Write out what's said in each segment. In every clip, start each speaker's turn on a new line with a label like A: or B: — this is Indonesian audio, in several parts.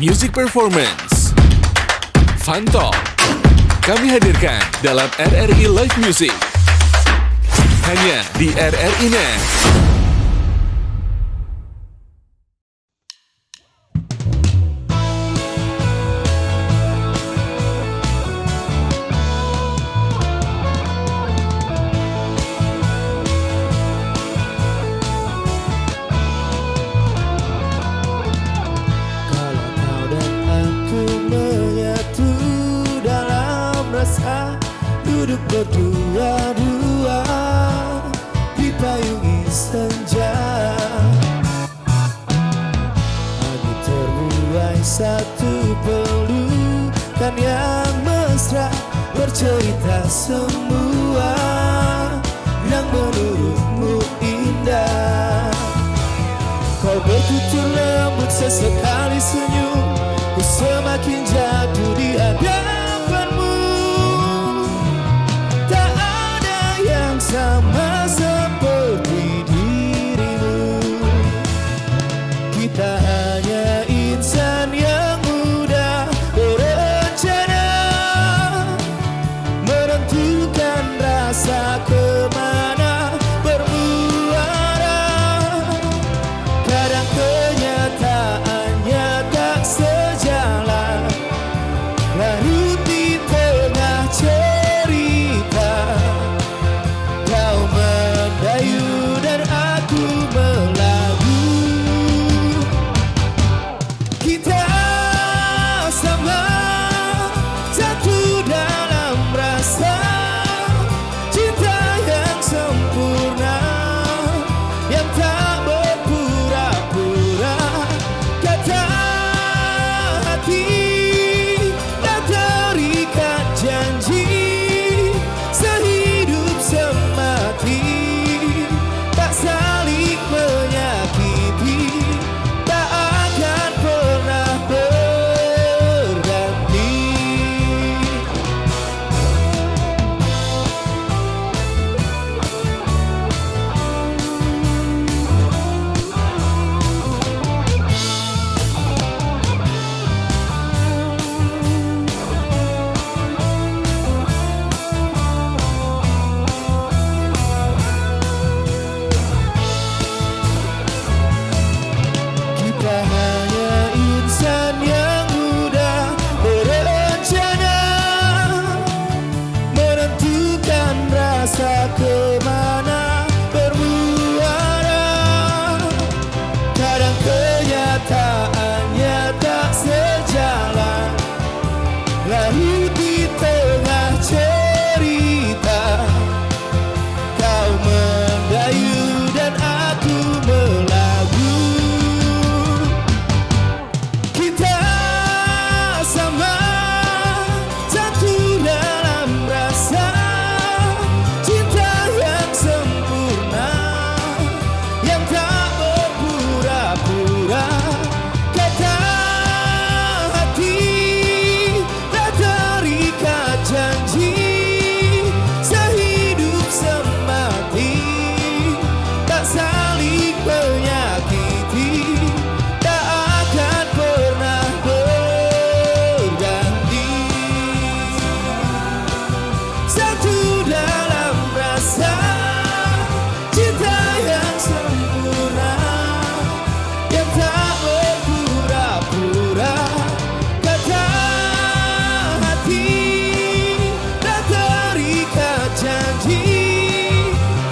A: Music Performance, Fun Talk, kami hadirkan dalam RRI Live Music. Hanya di RRI Net.
B: Duduk berdua-dua dipayungi senja, angin terbuai satu pelukan yang mesra, bercerita semua yang menurutmu indah. Kau bertutur lembut sesekali senyum, ku semakin jatuh di hadapanmu. Sama seperti dirimu, kita hanya insan yang mudah berencana, menentukan rasa kemana bermuara. Kadang kenyataannya tak sejalan, larut di tengah cerita. Kau mendayu dan aku melagu, kita sama jatuh dalam rasa cinta yang sempurna, yang tak berpura-pura. Kata hati tak terikat janji, sehidup semati, tak saling menyakiti, tak akan pernah berganti. Kita hanya insan yang mudah berencana, menentukan rasa kemana bermuara. Kadang kenyataannya tak sejalan, larut di tengah cerita. Kau mendayu dan aku melagu, kita sama jatuh dalam rasa cinta yang sempurna, yang tak berpura-pura. Kata hati tak terikat janji, sehidup semati, tak saling menyakiti, tak akan pernah berganti. Satu dalam rasa cinta yang sempurna, yang tak berpura-pura. Kata hati tak terikat janji,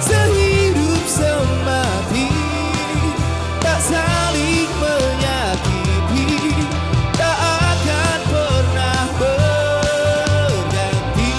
B: sehidup semati, tak saling menyakiti, tak akan pernah berganti.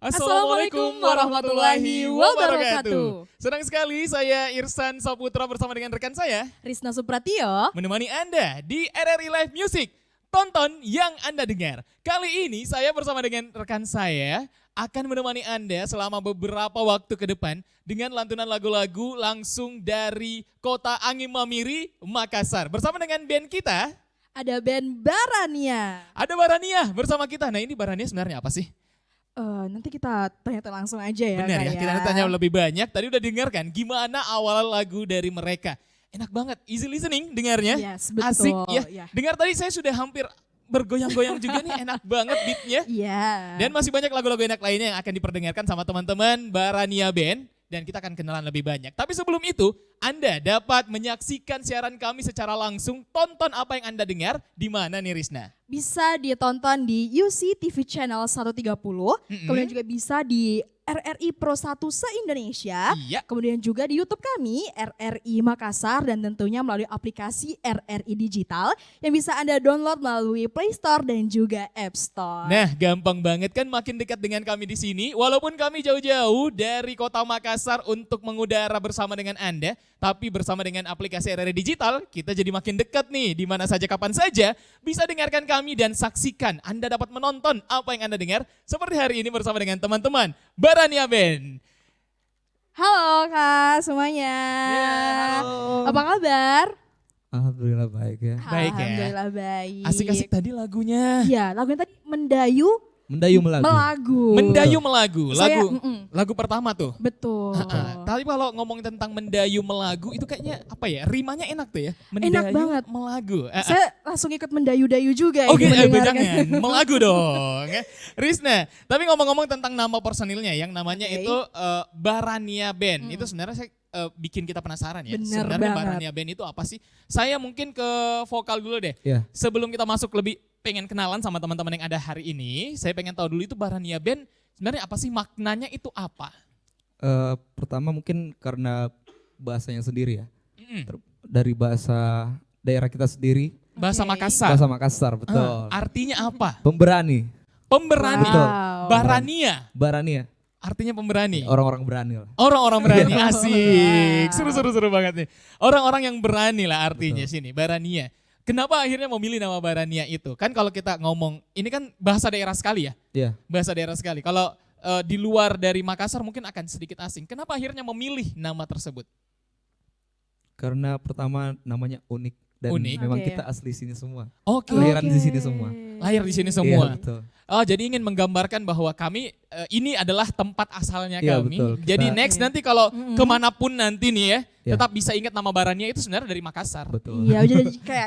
C: Assalamualaikum warahmatullahi wabarakatuh.
D: Senang sekali saya Irsan Saputra bersama dengan rekan saya
C: Risna Supratio.
D: menemani Anda di RRI Live Music. Tonton yang Anda dengar. Kali ini saya bersama dengan rekan saya akan menemani Anda selama beberapa waktu ke depan dengan lantunan lagu-lagu langsung dari kota Angin Mamiri, Makassar. Bersama dengan band kita,
C: Ada band Barania.
D: ada Barania bersama kita. Nah, ini Barania sebenarnya apa sih?
C: Nanti kita tanya langsung aja ya.
D: Benar ya,
C: Kak,
D: kita tanya lebih banyak. Tadi udah dengarkan gimana awal lagu dari mereka. Enak banget, easy listening dengarnya.
C: Yes, betul.
D: Asik ya.
C: Ya.
D: Dengar tadi saya sudah hampir bergoyang-goyang juga nih, enak banget beatnya.
C: Iya.
D: Dan masih banyak lagu-lagu enak lainnya yang akan diperdengarkan sama teman-teman Barania Band. Dan kita akan kenalan lebih banyak. Tapi sebelum itu, Anda dapat menyaksikan siaran kami secara langsung. Tonton apa yang Anda dengar, di mana nih Rizna?
C: Bisa ditonton di UC TV Channel 130. Kemudian juga bisa di RRI Pro 1 se-Indonesia.
D: Iya.
C: Kemudian juga di YouTube kami, RRI Makassar, dan tentunya melalui aplikasi RRI Digital yang bisa Anda download melalui Play Store dan juga App Store.
D: Nah, gampang banget kan makin dekat dengan kami di sini. Walaupun kami jauh-jauh dari kota Makassar untuk mengudara bersama dengan Anda, tapi bersama dengan aplikasi RRI Digital, kita jadi makin dekat nih. Di mana saja, kapan saja, bisa dengarkan kami dan saksikan. Anda dapat menonton apa yang Anda dengar, seperti hari ini bersama dengan teman-teman Barania Band.
C: Halo Kak semuanya.
B: halo.
C: Apa kabar?
B: Alhamdulillah baik ya.
D: Baik ya.
C: Alhamdulillah baik.
D: Asik-asik tadi lagunya.
C: Iya, lagunya tadi Mendayu
B: Mendayu melagu.
C: Melagu.
D: Mendayu Melagu,
C: Saya-
D: lagu pertama tuh.
C: Betul.
D: Tapi kalau ngomong tentang mendayu melagu itu kayaknya apa ya? Rimanya enak tuh ya.
C: Enak banget.
D: Melagu.
C: Saya langsung ikut mendayu-dayu juga
D: Oke,
C: ini mendengarkan.
D: jangan melagu dong. Ya. Rizna, tapi ngomong-ngomong tentang nama personilnya yang namanya
C: Oke.
D: itu Barania Band. Itu sebenarnya saya bikin kita penasaran ya.
C: Bener
D: Sebenarnya
C: banget.
D: Barania Band itu apa sih? Saya mungkin ke vokal dulu deh.
B: Iya.
D: Sebelum kita masuk lebih pengen kenalan sama teman-teman yang ada hari ini, saya pengen tahu dulu itu Barania Band sebenarnya apa sih, maknanya itu apa?
B: Pertama mungkin karena bahasanya sendiri ya.
D: Mm-mm.
B: Dari bahasa daerah kita sendiri.
D: Bahasa
C: Oke.
D: Makassar.
B: Bahasa Makassar, betul.
D: Artinya apa?
B: Pemberani.
D: Pemberani.
B: Betul.
D: Barania.
B: Barania.
D: Artinya pemberani.
B: Orang-orang berani lah.
D: Orang-orang berani, asik. Seru-seru banget nih. Orang-orang yang berani lah artinya sini, Barania. Kenapa akhirnya memilih nama Barania itu? Kan kalau kita ngomong, ini kan bahasa daerah sekali ya?
B: Iya.
D: Bahasa daerah sekali. Kalau di luar dari Makassar mungkin akan sedikit asing. Kenapa akhirnya memilih nama tersebut?
B: Karena pertama namanya unik dan
D: Unik.
B: memang
C: Oke.
B: kita asli sini semua.
D: Oke.
B: Lahiran di sini semua.
D: Lahir di sini
B: Iya,
D: semua.
B: betul.
D: Oh, jadi ingin menggambarkan bahwa kami ini adalah tempat asalnya
B: Iya,
D: kami.
B: betul.
D: Jadi
B: Kita-
D: next nanti kalau kemanapun nanti nih ya,
B: Iya.
D: tetap bisa ingat nama Barania itu sebenarnya dari Makassar.
B: Betul.
C: Iya,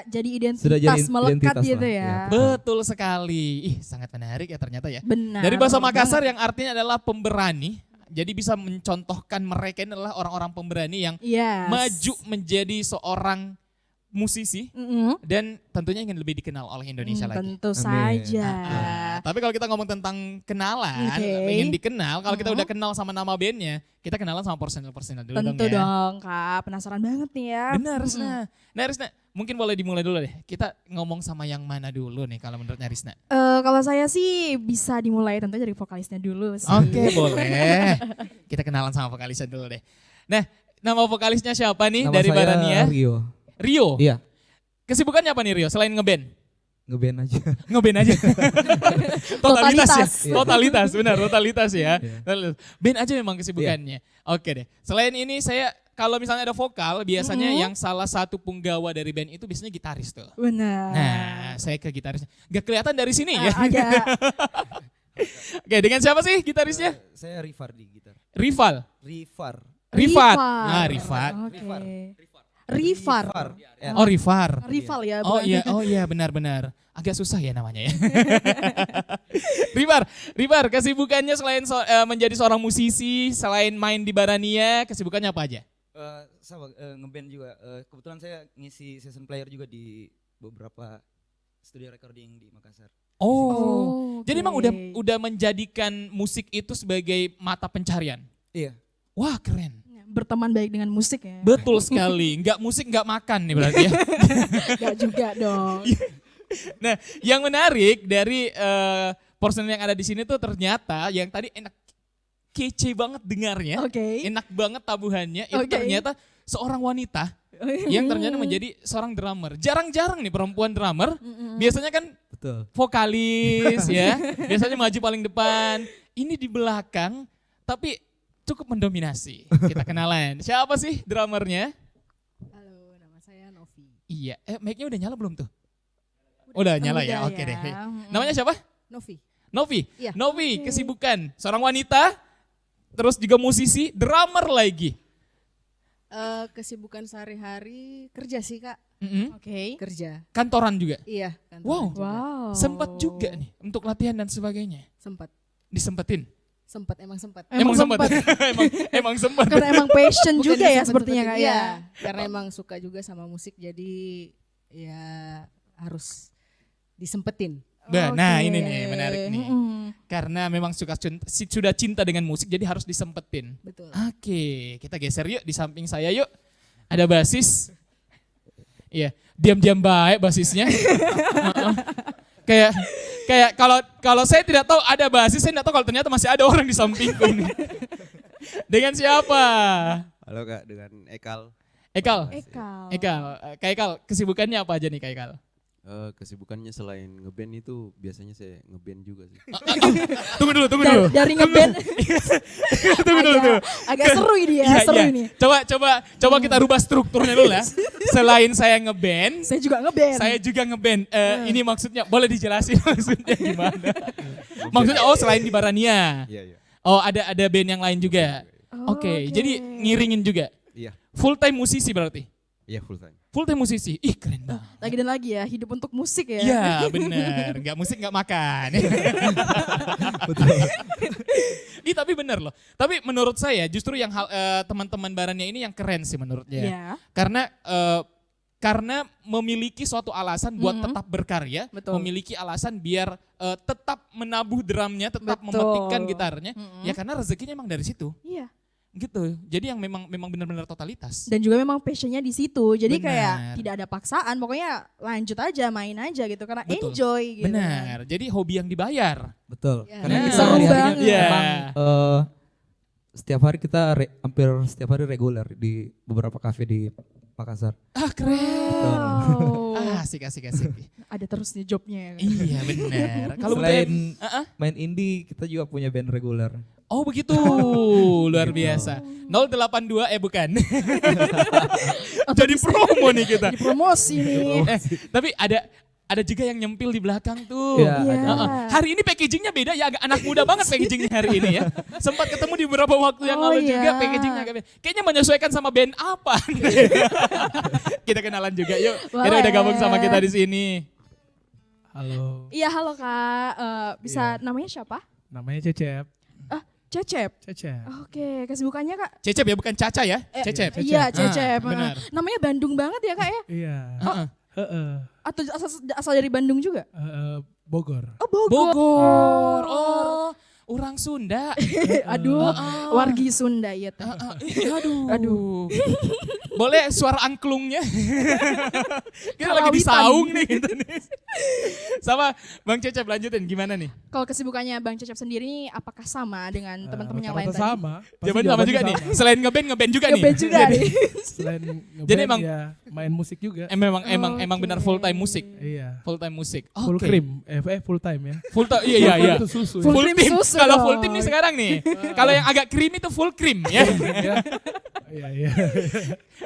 C: jadi identitas
B: Sudah jadi
C: melekat
B: identitas
C: gitu
B: lah,
C: ya.
B: iya.
D: Betul sekali. Ih, sangat menarik ya ternyata ya.
C: Benar.
D: Dari bahasa
C: banget.
D: Makassar yang artinya adalah pemberani. Jadi bisa mencontohkan mereka ini adalah orang-orang pemberani yang
C: Yes.
D: maju menjadi seorang musisi
C: Mm-mm.
D: dan tentunya ingin lebih dikenal oleh Indonesia lagi.
C: Tentu
B: Amin.
C: saja.
D: Tapi kalau kita ngomong tentang kenalan,
C: Oke.
D: ingin dikenal, kalau kita udah kenal sama nama bandnya, kita kenalan sama personil-personil dulu
C: Tentu
D: dong ya.
C: dong Kak, penasaran banget nih ya.
D: Benar Rizna. Nah Rizna, mungkin boleh dimulai dulu deh. Kita ngomong sama yang mana dulu nih kalau menurutnya Rizna?
C: Kalau saya sih bisa dimulai tentunya dari vokalisnya dulu sih.
D: Oke, boleh. Kita kenalan sama vokalisnya dulu deh. Nah, nama vokalisnya siapa nih
B: Nama
D: dari
B: saya
D: Barania?
B: Rio.
D: Rio.
B: Iya,
D: Kesibukannya apa nih Rio selain ngeband?
B: ngeband aja.
D: Ngeband aja. Totalitas ya.
C: Totalitas.
D: Totalitas, benar, totalitas ya.
B: Iya.
D: Totalitas. Band aja memang kesibukannya. Oke deh. Selain ini saya kalau misalnya ada vokal, biasanya yang salah satu punggawa dari band itu biasanya gitaris tuh.
C: Benar.
D: Nah, saya ke gitarisnya. Gak kelihatan dari sini ya.
C: Agak
D: Oke, dengan siapa sih gitarisnya?
B: Saya Rifar di gitar.
D: Rival.
B: Rifar.
D: Rifat. Nah, Rifat.
C: Oke. Rifar.
B: Ya.
D: Oh, Rifar.
C: Rival ya.
D: Oh
C: bukan?
D: iya, benar-benar. Agak susah ya namanya ya. Rifar, kesibukannya selain menjadi seorang musisi, selain main di Barania, kesibukannya apa aja?
E: Sama ngeband juga. Kebetulan saya ngisi session player juga di beberapa studio recording di Makassar.
D: Oh, jadi emang
C: oke.
D: udah menjadikan musik itu sebagai mata pencarian.
E: Iya.
D: Wah, keren.
C: Berteman baik dengan musik ya.
D: Betul sekali. Nggak musik, nggak makan nih berarti ya.
C: Gak juga dong.
D: Nah, yang menarik dari personil yang ada di sini tuh ternyata yang tadi enak, kece banget dengarnya,
C: Oke.
D: enak banget tabuhannya, itu
C: Oke.
D: ternyata seorang wanita yang ternyata menjadi seorang drummer. Jarang-jarang nih perempuan drummer, biasanya kan
B: Betul.
D: vokalis ya, biasanya maju paling depan. ini di belakang tapi cukup mendominasi. Kita kenalan. Siapa sih drummernya?
F: Halo, nama saya Novi.
D: Iya, mic-nya udah nyala belum tuh? Udah nyala ya,
C: Udah
D: oke deh.
C: ya.
D: Namanya siapa?
F: Novi.
D: Novi.
F: Iya.
D: Novi, kesibukan. Seorang wanita, terus juga musisi, drummer lagi.
F: Kesibukan sehari-hari kerja sih Kak,
D: Mm-mm.
C: Oke.
F: kerja.
D: Kantoran juga.
F: Iya.
D: Wow.
F: juga.
C: Wow.
D: Sempat juga nih untuk latihan dan sebagainya.
F: Sempat,
D: Disempetin.
F: emang sempat.
C: Emang sempat.
D: emang sempat.
C: Karena emang passion
F: Bukan
C: juga ya
F: disempet-sempetin,
C: sepertinya Kak ya.
F: Iya, karena emang suka juga sama musik jadi ya harus disempetin.
D: Nah,
C: Oke.
D: ini nih menarik nih. Karena memang sudah cinta dengan musik jadi harus disempetin.
F: Betul.
D: Oke, kita geser yuk di samping saya yuk. Ada basis. Iya, diam-diam baik basisnya. Heeh. kayak kalau saya tidak tahu ada basis, saya tidak tahu kalau ternyata masih ada orang di sampingku nih. Dengan siapa?
G: Halo Kak, dengan Ekal.
D: Ekal.
C: Ekal.
D: Kak Ekal, kesibukannya apa aja nih Kak Ekal?
G: Kesibukannya selain ngeband itu biasanya saya ngeband juga sih.
D: Tunggu dulu.
C: Dari ngeband
D: Tunggu dulu.
C: agak seru ini ya,
D: Iya,
C: seru
D: iya.
C: ini.
D: Coba kita rubah strukturnya dulu lah. Selain saya ngeband,
C: Saya juga ngeband.
D: saya juga ngeband. Ini maksudnya boleh dijelasin maksudnya gimana? Maksudnya selain di Barania.
G: Iya, iya.
D: Oh, ada band yang lain juga. Oke,
C: Oke.
D: jadi ngiringin juga.
G: Iya,
D: Full time musisi berarti.
G: iya full time.
D: Full time musisi. Ih, keren banget.
C: Lagi dan lagi ya, hidup untuk musik ya.
D: Iya, bener. Nggak musik nggak makan. Ih, tapi bener loh. Tapi menurut saya justru yang teman-teman Barania ini yang keren sih menurutnya.
C: Iya.
D: Karena memiliki suatu alasan buat
C: Mhm.
D: tetap berkarya,
C: Betul.
D: memiliki alasan biar tetap menabuh drumnya, tetap
C: Betul.
D: memetikkan gitarnya.
C: Mhm.
D: Ya karena rezekinya emang dari situ.
C: Iya.
D: Gitu. Jadi yang memang benar-benar totalitas.
C: Dan juga memang passionnya di situ. Jadi
D: Benar.
C: kayak tidak ada paksaan, pokoknya lanjut aja, main aja gitu karena
D: Betul.
C: enjoy gitu.
D: Benar. Jadi hobi yang dibayar.
B: Betul.
F: Ya.
B: Karena
D: Nah,
B: kita
C: seru
B: hari-harinya
C: banget.
D: Iya.
B: memang setiap hari kita hampir setiap hari reguler di beberapa kafe di Makassar.
D: Ah, keren.
C: Wow.
D: Asik.
C: Ada terus nih jobnya ya.
D: Iya, benar. Kalau
B: Selain
D: Ah, ah.
B: main indie, kita juga punya band reguler.
D: Oh begitu, luar biasa. 082 bukan. Jadi promo nih kita.
C: Di promosi nih.
D: Tapi ada juga yang nyempil di belakang tuh.
B: Iya,
C: Iya.
B: ada.
D: Hari ini packagingnya beda ya, agak anak muda banget packagingnya hari ini ya. Sempat ketemu di beberapa waktu yang
C: Oh,
D: lalu juga
C: iya.
D: packagingnya agak beda. Kayaknya menyesuaikan sama band apa. Kita kenalan juga yuk. Kita udah gabung sama kita di sini.
H: Halo,
C: Iya, halo Kak. Bisa namanya siapa?
H: namanya Cecep.
C: Cecep.
H: Cecep.
C: Oke, kesibukannya Kak?
D: Cecep ya, bukan Caca ya? Cecep.
C: Iya, Cecep.
D: Ah, benar.
C: Namanya Bandung banget ya Kak ya?
H: Iya.
D: Heeh.
H: Heeh.
C: Atau asal dari Bandung juga?
H: Bogor.
C: Oh, Bogor.
D: Bogor. Oh, orang Sunda.
C: Aduh, wargi Sunda ya teh.
D: Aduh. Boleh suara angklungnya? Kita lagi di
C: Kalawitan.
D: saung nih gitu nih. Sama Bang Cecep lanjutin gimana nih?
C: Kalau kesibukannya Bang Cecep sendiri ini apakah sama dengan teman-teman yang lain
H: Rata-rata
C: tadi?
H: sama. Pasti
D: Jawabannya sama juga nih.
H: sama.
D: Selain ngeband juga nih.
C: Ngeband juga
D: Jadi,
C: nih.
H: Selain ngeband
D: Jadi emang-
H: ya main musik juga.
D: emang benar full time musik.
H: Iya.
D: Full time musik.
H: Full
D: Oke.
H: cream. Full time ya.
D: Full time. Iya.
H: Itu susu.
C: Full
D: Full
C: cream
D: team.
C: susu
D: Kalau
C: dong.
D: full team nih sekarang nih. Kalau yang agak creamy itu full cream ya.
H: Iya.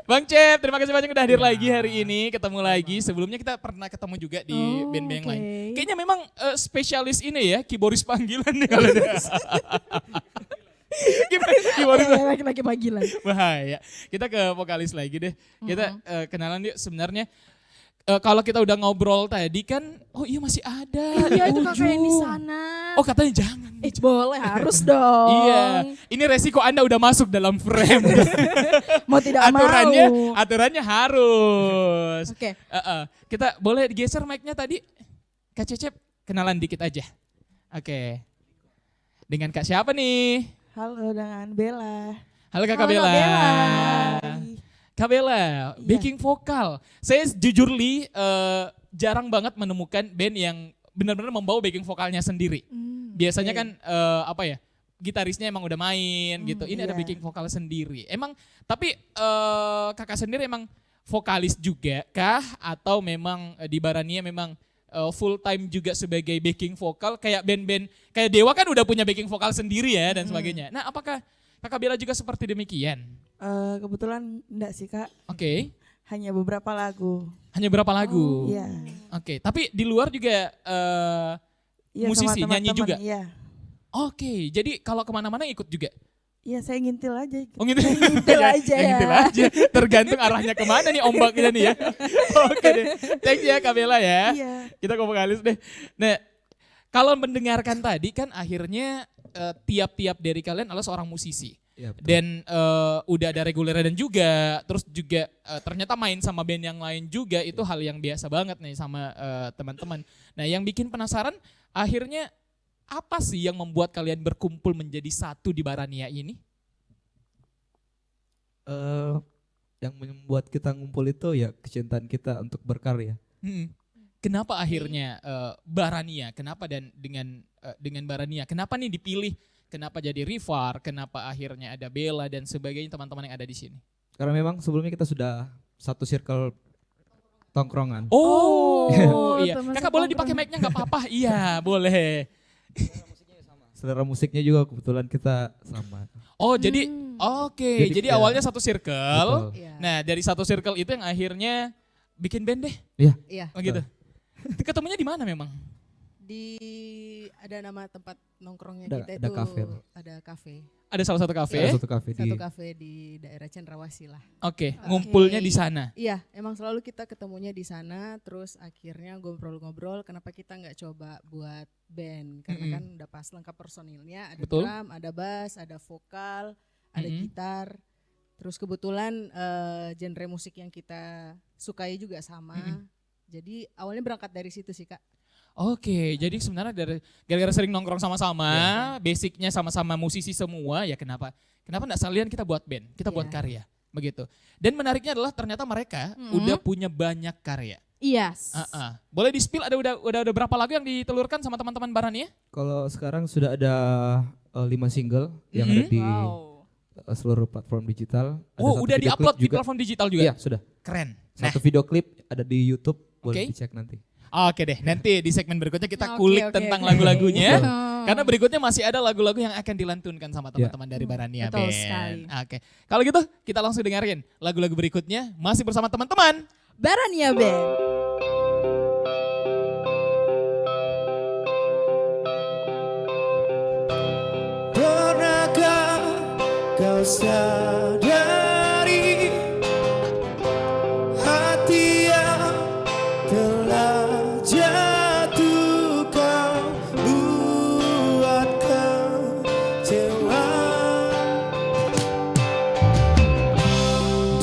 D: Bang Cep, terima kasih banyak udah hadir lagi hari ini, ketemu lagi. Sebelumnya kita pernah ketemu juga di
C: Oh,
D: band-band yang
C: oke.
D: lain. Kayaknya memang spesialis ini ya, keyboardis panggilan nih kalau dia. Keyboardis
C: Laki-laki panggilan.
D: bahaya. Kita ke vokalis lagi deh. Kita kenalan yuk sebenarnya. Kalau kita udah ngobrol tadi kan, oh iya masih ada.
C: Iya, itu
D: ujung.
C: kakak yang di sana.
D: Oh katanya jangan.
C: Boleh, harus dong.
D: Iya, ini resiko Anda udah masuk dalam frame.
C: Mau tidak
D: aturannya,
C: mau.
D: aturannya harus.
C: Oke.
D: Kita boleh digeser mic-nya tadi? Kak Cecep, kenalan dikit aja. Oke. Dengan Kak siapa nih?
I: Halo, dengan Bella.
D: Halo Kak
C: Halo, Kak
D: Bella.
C: Bella.
D: Kak Bella, backing vokal. Saya jujur jarang banget menemukan band yang benar-benar membawa backing vokalnya sendiri. Biasanya kan gitarisnya emang udah main gitu. Ini ada
I: iya.
D: backing vokal sendiri. Emang tapi kakak sendiri emang vokalis juga kah atau memang di Barania memang full time juga sebagai backing vokal kayak band-band kayak Dewa kan udah punya backing vokal sendiri ya dan sebagainya. Nah, apakah Kakak Bella juga seperti demikian?
I: Kebetulan enggak sih Kak,
D: Oke.
I: hanya beberapa lagu.
D: Hanya berapa lagu?
I: Iya.
D: Oke, tapi di luar juga
I: Iya,
D: musisi,
I: sama
D: nyanyi
I: teman-teman,
D: juga?
I: Iya.
D: Oke, jadi kalau kemana-mana ikut juga?
I: Iya, saya ngintil aja.
D: Oh gitu?
C: Ngintil aja ya.
D: Ngintil aja, tergantung arahnya kemana nih ombaknya nih ya. Oke deh, thank you ya Kak Bella ya.
I: Iya.
D: Kita ngomong halus deh. Nah, kalau mendengarkan tadi kan akhirnya tiap-tiap dari kalian adalah seorang musisi.
B: Ya, betul.
D: Dan udah ada regulernya dan juga terus juga ternyata main sama band yang lain juga itu hal yang biasa banget nih sama teman-teman. Nah, yang bikin penasaran akhirnya apa sih yang membuat kalian berkumpul menjadi satu di Barania ini?
B: Yang membuat kita ngumpul itu ya kecintaan kita untuk berkarya.
D: Kenapa akhirnya Barania? Kenapa dan dengan Barania? Kenapa nih dipilih? Kenapa jadi Rivar? Kenapa akhirnya ada Bella dan sebagainya teman-teman yang ada di sini?
B: Karena memang sebelumnya kita sudah satu circle tongkrongan.
D: Oh, iya.
C: teman
D: Kakak boleh dipakai mic-nya nggak apa-apa? Iya, boleh.
B: Selera musiknya juga kebetulan kita sama.
D: Oh, jadi oke. Jadi
B: ya,
D: awalnya satu circle.
B: betul.
F: Iya.
D: Nah, dari satu circle itu yang akhirnya bikin band deh.
F: Iya.
D: Oh gitu. Ketemunya di mana memang?
F: Ada nama tempat nongkrongnya
B: Ada-
F: kita
B: ada
F: itu
B: kafe.
F: ada kafe.
D: Ada salah satu kafe.
B: Ada satu kafe di
F: Satu kafe di daerah Cendrawasih lah.
D: Oke, ngumpulnya di sana.
F: Iya, emang selalu kita ketemunya di sana, terus akhirnya ngobrol-ngobrol kenapa kita nggak coba buat band, karena kan udah pas lengkap personilnya, ada
D: Betul.
F: drum, ada bass, ada vokal, ada
D: Mm-mm.
F: gitar, terus kebetulan genre musik yang kita sukai juga sama, jadi awalnya berangkat dari situ sih Kak.
D: Oke, jadi sebenarnya gara-gara sering nongkrong sama-sama, basicnya sama-sama musisi semua, ya kenapa enggak sekalian kita buat band, kita buat
F: Iya.
D: karya, begitu. Dan menariknya adalah ternyata mereka udah punya banyak karya.
C: Yes.
D: Boleh di-spill udah berapa lagu yang ditelurkan sama teman-teman Barania?
B: Kalau sekarang sudah ada 5 single yang ada di
C: Wow.
B: seluruh platform digital. Ada
D: Oh,
B: satu
D: udah
B: video
D: di-upload
B: klip
D: di
B: juga.
D: platform digital juga?
B: Iya, sudah.
D: Keren.
B: Satu video klip ada di YouTube, boleh
D: Oke.
B: dicek nanti.
D: Oke deh, nanti di segmen berikutnya kita
C: Oke,
D: kulik
C: oke,
D: tentang
C: oke.
D: lagu-lagunya.
C: Betul.
D: Karena berikutnya masih ada lagu-lagu yang akan dilantunkan sama teman-teman dari Barania
C: Betul
D: Band.
C: sekali.
D: Oke, kalau gitu kita langsung dengerin lagu-lagu berikutnya masih bersama teman-teman.
C: Barania Band.
J: Pernahkah kau sadari hati yang telah jatuh kau buat kecewa?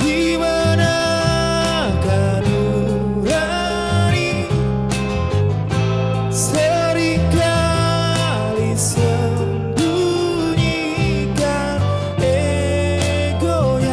J: Di manakah nurani seringkali sembunyikan egonya?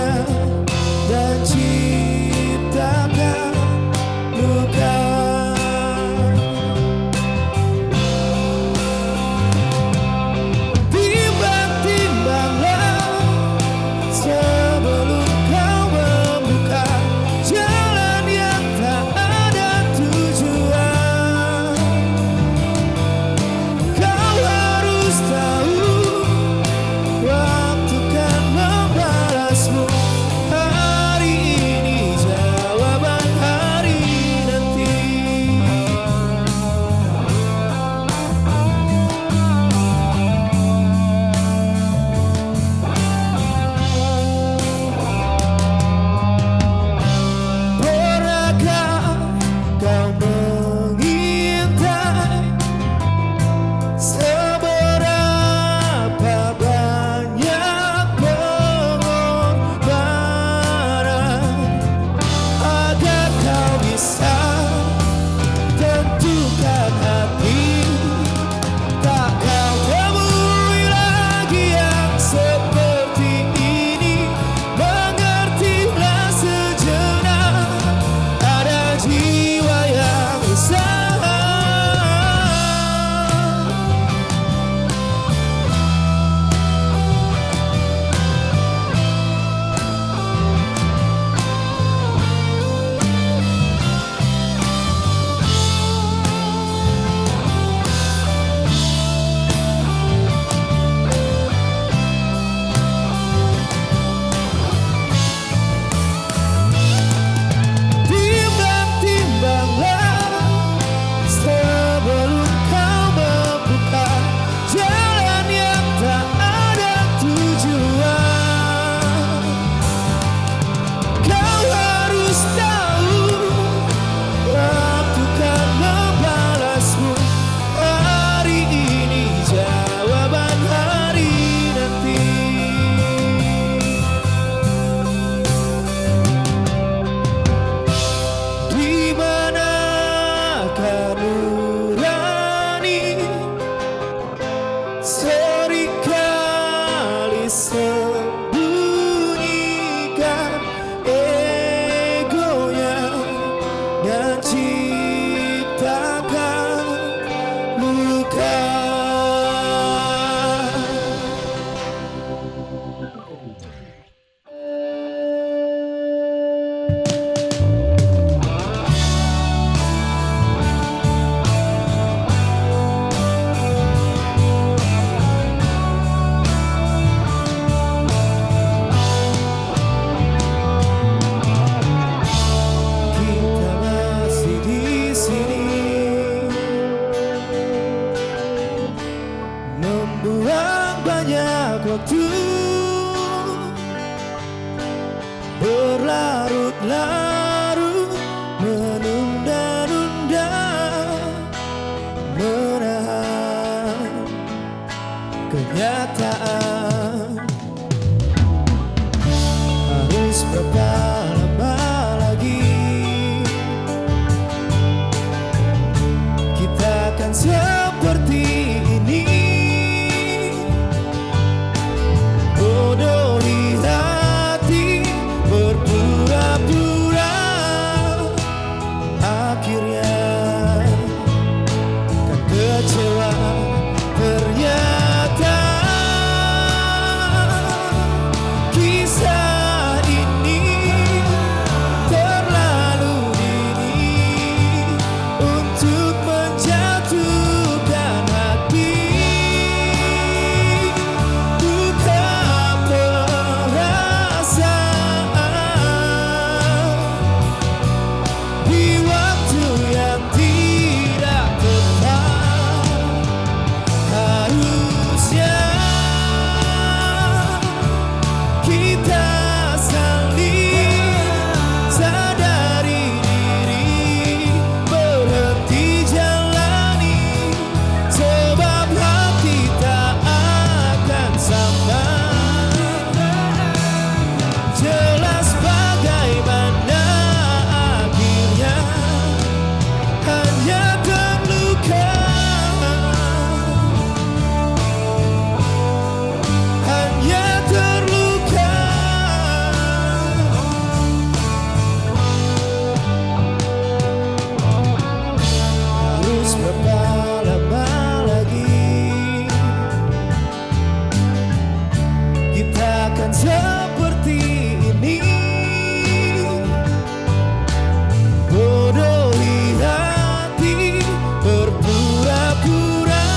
J: larut menunda-nunda, menahan kenyataan. Harus berapa lama lagi kita akan seperti ini, bodohi hati berpura-pura, akhirnya kan kecewa ternyata. Kisah ini terlalu dini untuk menjatuhkan hati. Duka perasaan di waktu yang tidak tepat. Harusnya kita saling sadari diri, berhenti jalani, sebab hati tak akan sama. Jelas bagaimana akhirnya, hanya terluka, hanya terluka. Harus berapa lama lagi kita akan seperti ini, bodohi hati berpura-pura,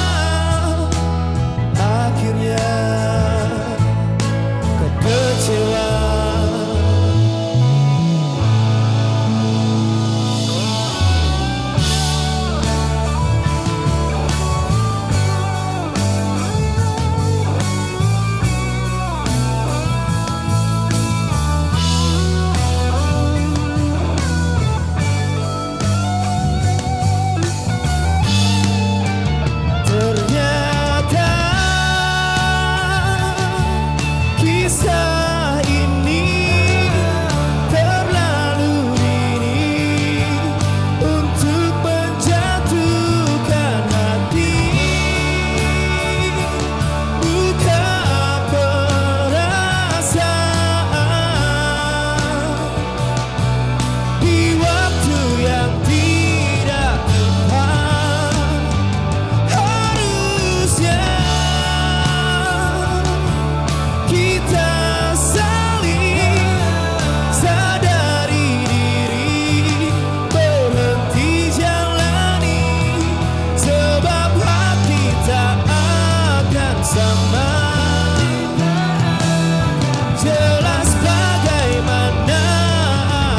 J: akhirnya kecewa. Ternyata kisah ini terlalu dini untuk menjatuhkan hati. Duka perasaan di waktu yang tidak tepat. Harusnya kita saling sadari diri, berhenti jalani, sebab hati tak akan sama. Jelas bagaimana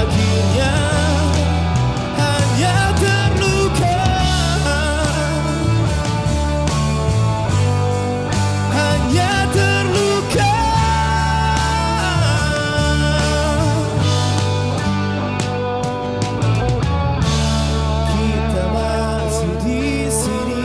J: akhirnya, hanya terluka, hanya terluka. Kita masih di sini.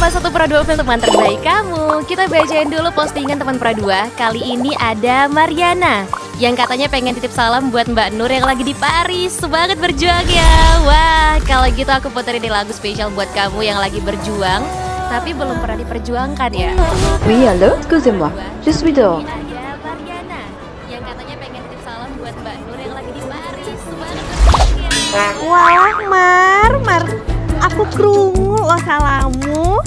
K: satu Pro2 Film teman terbaik kamu. Kita bacain dulu postingan teman Pro2. Kali ini ada Mariana yang katanya pengen titip salam buat Mbak Nur yang lagi di Paris. Semangat berjuang ya. Wah, kalau gitu aku puterin lagu spesial buat kamu yang lagi berjuang tapi belum pernah diperjuangkan ya.
L: Oui, allô, excusez-moi. Je suis dehors.
K: Ada Mariana yang katanya pengen titip salam buat Mbak Nur yang lagi di Paris. Semangat berjuang ya.
L: Wah, Mar, aku krungu lo salamu.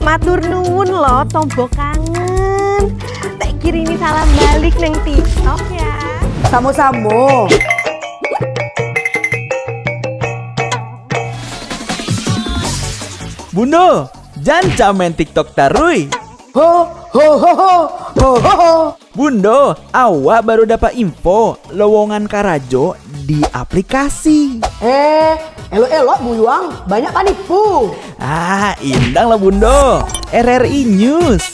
L: Matur nuwun lo, tombo kangen. Tak kirimi salam balik neng TikTok ya. Samo-samo.
J: Bunda, jangan main TikTok tarui.
L: Ho ho ho ho ho ho ho.
M: Bundo, awak baru dapat info lowongan Karajo di aplikasi.
N: Elok-elok Buyuang, banyak panipu.
M: Indang lah Bundo. RRI News.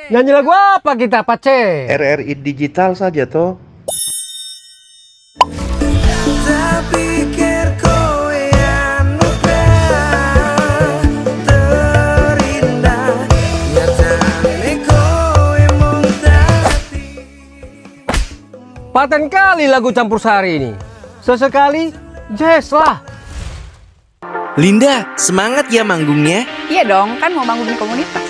N: Nyanyi lagu apa kita, Pace?
O: RRI Digital saja toh.
N: Paten kali lagu campur sari ini. Sesekali jazz lah.
M: Linda, semangat ya manggungnya.
P: Iya dong, kan mau bangun komunitas.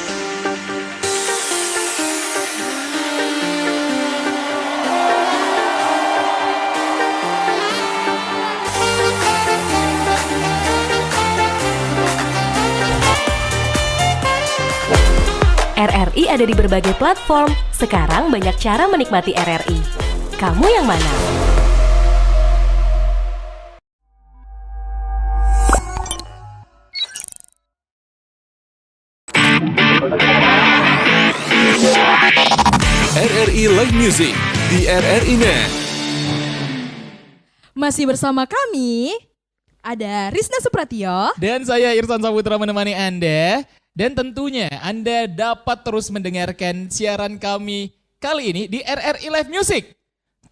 K: RRI ada di berbagai platform. Sekarang banyak cara menikmati RRI. Kamu yang mana?
A: RRI Live Music di RRI Net.
C: Masih bersama kami ada Risna Supratio
D: Dan saya Irsan Saputra menemani Anda. Dan tentunya Anda dapat terus mendengarkan siaran kami kali ini di RRI Live Music.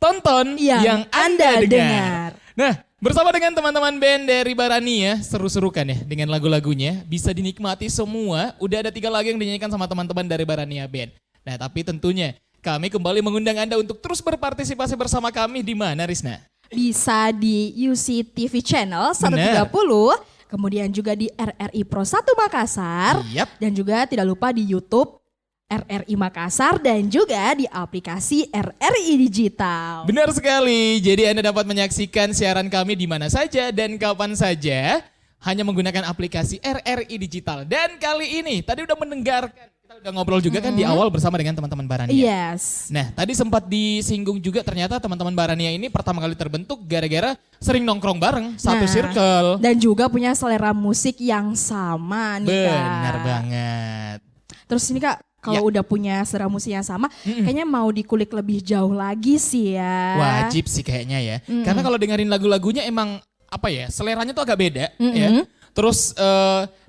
D: Tonton yang Anda dengar. Nah, bersama dengan teman-teman band dari Barania, seru-seru kan ya dengan lagu-lagunya. Bisa dinikmati semua, udah ada 3 lagu yang dinyanyikan sama teman-teman dari Barania Band. Nah, tapi tentunya kami kembali mengundang Anda untuk terus berpartisipasi bersama kami di mana, Risna?
C: bisa di UC TV Channel 130. Kemudian juga di RRI Pro 1 Makassar. Dan juga tidak lupa di YouTube RRI Makassar dan juga di aplikasi RRI Digital.
D: Benar sekali. Jadi Anda dapat menyaksikan siaran kami di mana saja dan kapan saja hanya menggunakan aplikasi RRI Digital. Dan kali ini tadi udah mendengarkan, kita udah ngobrol juga kan di awal bersama dengan teman-teman Barania.
C: Yes.
D: Nah, tadi sempat disinggung juga ternyata teman-teman Barania ini pertama kali terbentuk gara-gara sering nongkrong bareng satu circle.
C: Dan juga punya selera musik yang sama nih Kak.
D: Benar banget.
C: Terus ini Kak, kalau udah punya selera musik yang sama, kayaknya mau dikulik lebih jauh lagi sih ya.
D: Wajib sih kayaknya ya. Karena kalau dengerin lagu-lagunya emang apa ya, seleranya tuh agak beda ya. Terus